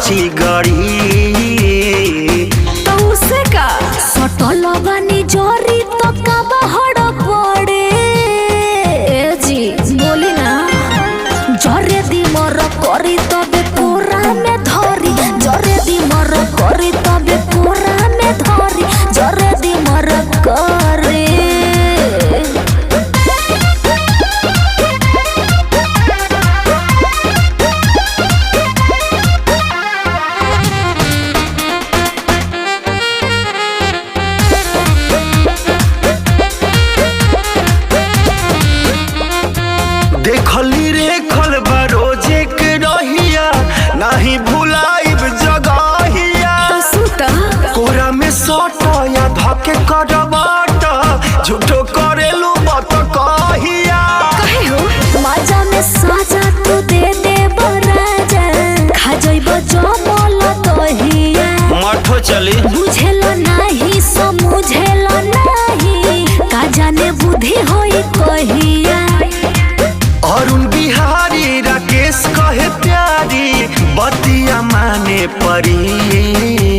बची गड़ी। तो उसे का सटल बानी जोरी तो का बहड़ पड़े। ए जी बोली ना जरे दी मर करी तबे पूरा में धरी, जरे दी मर करी तबे पूरा में धरी, जरे दी मर करे। देखली रे खल बरोजे के रहिया, नहीं भुलाइब जगहिया। तो सुता कोरा में सटया धके करबाट, झूठो करेलू मत कहिया। कहे हो मजा में साजा तू दे दे बराजा, खा जइबो जमल तहिया। मठो चली बुझेलो नाही समझेलो नाही, का जाने बुद्धि होई कहिया। अरुण बिहारी राकेश कहे प्यारी, बतिया माने परी।